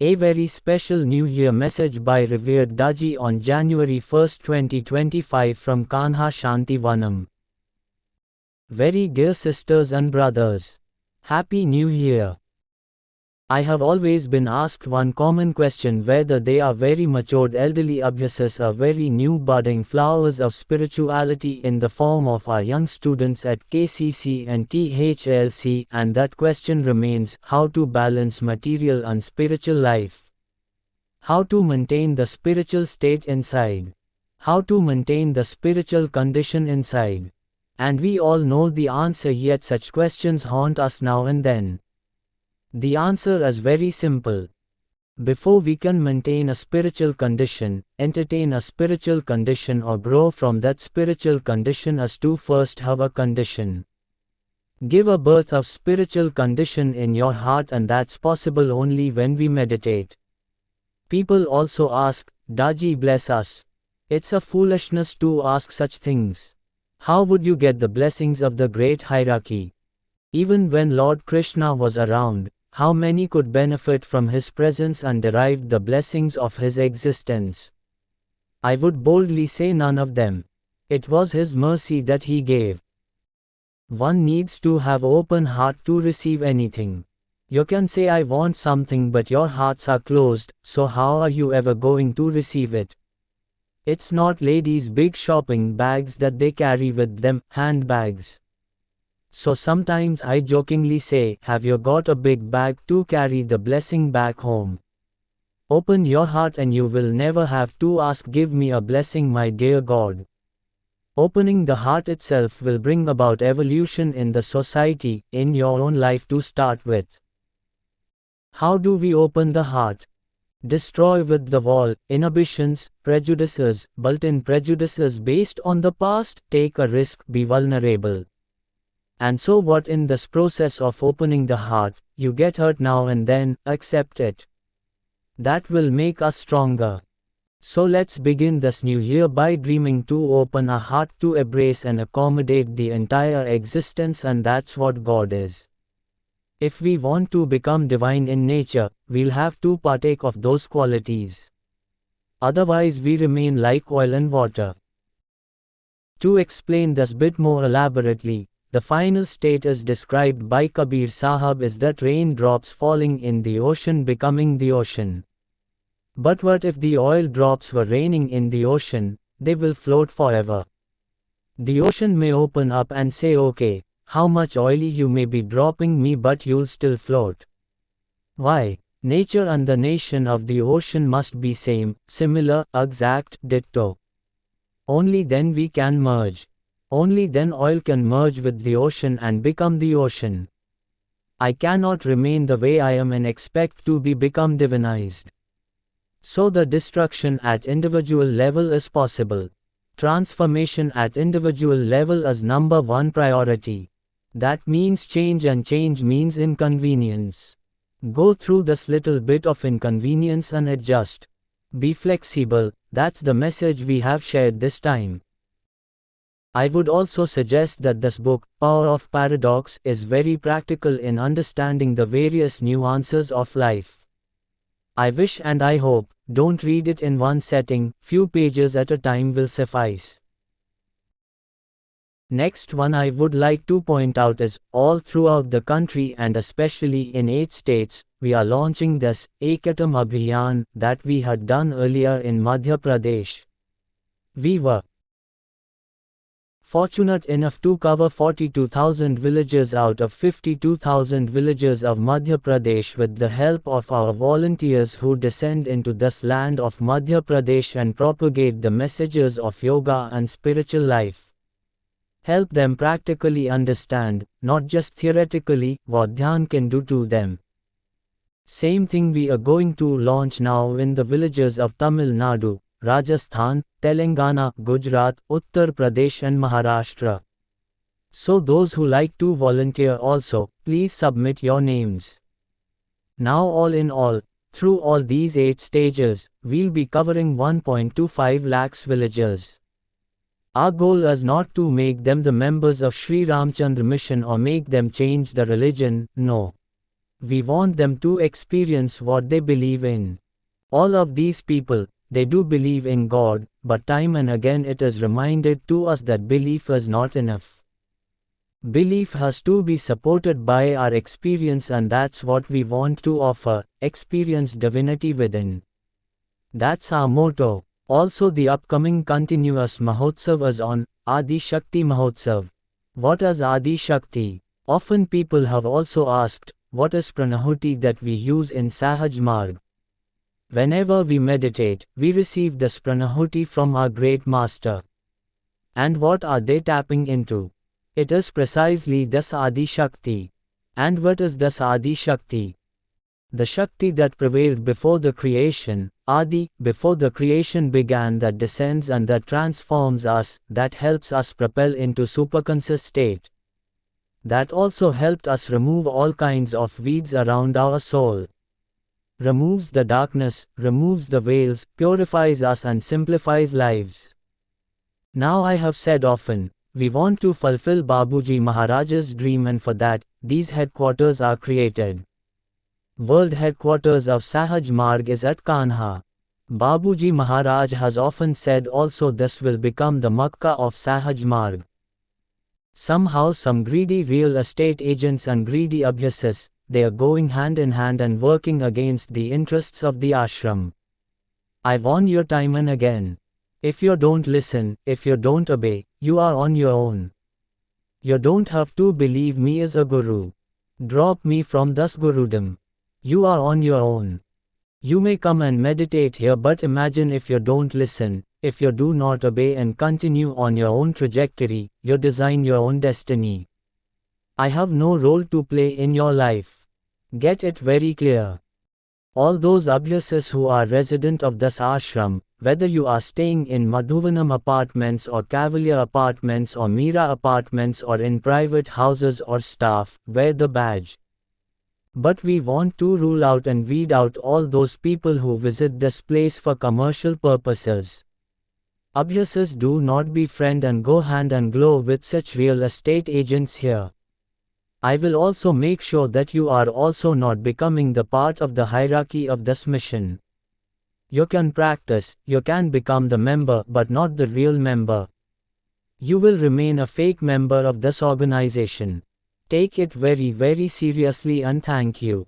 A very special New Year message by revered Daji on January 1, 2025 from Kanha Shantivanam. Very dear sisters and brothers, Happy New Year. I have always been asked one common question whether they are very matured elderly abhyasas or very new budding flowers of spirituality in the form of our young students at KCC and THLC, and that question remains: how to balance material and spiritual life? How to maintain the spiritual state inside? How to maintain the spiritual condition inside? And we all know the answer, yet such questions haunt us now and then. The answer is very simple. Before we can maintain a spiritual condition, entertain a spiritual condition, or grow from that spiritual condition, as to first have a condition. Give a birth of spiritual condition in your heart, and that's possible only when we meditate. People also ask, Daji bless us. It's a foolishness to ask such things. How would you get the blessings of the great hierarchy? Even when Lord Krishna was around, how many could benefit from his presence and derived the blessings of his existence? I would boldly say none of them. It was his mercy that he gave. One needs to have open heart to receive anything. You can say I want something, but your hearts are closed, so how are you ever going to receive it? It's not ladies' big shopping bags that they carry with them, handbags. So sometimes I jokingly say, have you got a big bag to carry the blessing back home? Open your heart and you will never have to ask, give me a blessing, my dear God. Opening the heart itself will bring about evolution in the society, in your own life to start with. How do we open the heart? Destroy with the wall inhibitions, prejudices, built-in prejudices based on the past, take a risk, be vulnerable. And so what? In this process of opening the heart, you get hurt now and then, accept it. That will make us stronger. So let's begin this new year by dreaming to open our heart to embrace and accommodate the entire existence, and that's what God is. If we want to become divine in nature, we'll have to partake of those qualities. Otherwise we remain like oil and water. To explain this bit more elaborately, the final state as described by Kabir Sahab is that raindrops falling in the ocean becoming the ocean. But what if the oil drops were raining in the ocean? They will float forever. The ocean may open up and say, okay, how much oily you may be dropping me, but you'll still float. Why? Nature and the nation of the ocean must be same, similar, exact, ditto. Only then we can merge. Only then oil can merge with the ocean and become the ocean. I cannot remain the way I am and expect to become divinized. So the destruction at individual level is possible. Transformation at individual level is number one priority. That means change, and change means inconvenience. Go through this little bit of inconvenience and adjust. Be flexible, that's the message we have shared this time. I would also suggest that this book, Power of Paradox, is very practical in understanding the various nuances of life. I wish and I hope, don't read it in one setting, few pages at a time will suffice. Next one I would like to point out is, all throughout the country and especially in 8 states, we are launching this Ekatam Abhiyan that we had done earlier in Madhya Pradesh. We were fortunate enough to cover 42,000 villages out of 52,000 villages of Madhya Pradesh with the help of our volunteers who descend into this land of Madhya Pradesh and propagate the messages of yoga and spiritual life. Help them practically understand, not just theoretically, what Dhyan can do to them. Same thing we are going to launch now in the villages of Tamil Nadu, Rajasthan, Telangana, Gujarat, Uttar Pradesh and Maharashtra. So those who like to volunteer also, please submit your names. Now all in all, through all these 8 stages, we'll be covering 1.25 lakhs villages. Our goal is not to make them the members of Sri Ramchandra Mission or make them change the religion, no. We want them to experience what they believe in. All of these people, they do believe in God, but time and again it is reminded to us that belief is not enough. Belief has to be supported by our experience, and that's what we want to offer, experience divinity within. That's our motto. Also, the upcoming continuous Mahotsav is on Adi Shakti Mahotsav. What is Adi Shakti? Often people have also asked, what is Pranahuti that we use in Sahaj Marg? Whenever we meditate, we receive this Pranahuti from our great master. And what are they tapping into? It is precisely this Adi Shakti. And what is this Adi Shakti? The Shakti that prevailed before the creation, Adi, before the creation began, that descends and that transforms us, that helps us propel into superconscious state. That also helped us remove all kinds of weeds around our soul. Removes the darkness, removes the veils, purifies us and simplifies lives. Now I have said often, we want to fulfill Babuji Maharaj's dream, and for that, these headquarters are created. World headquarters of Sahaj Marg is at Kanha. Babuji Maharaj has often said also this will become the Makkah of Sahaj Marg. Somehow some greedy real estate agents and greedy abhyasis, they are going hand in hand and working against the interests of the ashram. I warn you time and again. If you don't listen, if you don't obey, you are on your own. You don't have to believe me as a guru. Drop me from this gurudom. You are on your own. You may come and meditate here, but imagine if you don't listen, if you do not obey and continue on your own trajectory, you design your own destiny. I have no role to play in your life. Get it very clear. All those abhyasis who are resident of this ashram, whether you are staying in Madhuvanam apartments or Cavalier apartments or Mira apartments or in private houses or staff, wear the badge. But we want to rule out and weed out all those people who visit this place for commercial purposes. Abhyasis do not befriend and go hand and glove with such real estate agents here. I will also make sure that you are also not becoming the part of the hierarchy of this mission. You can practice, you can become the member but not the real member. You will remain a fake member of this organization. Take it very seriously and thank you.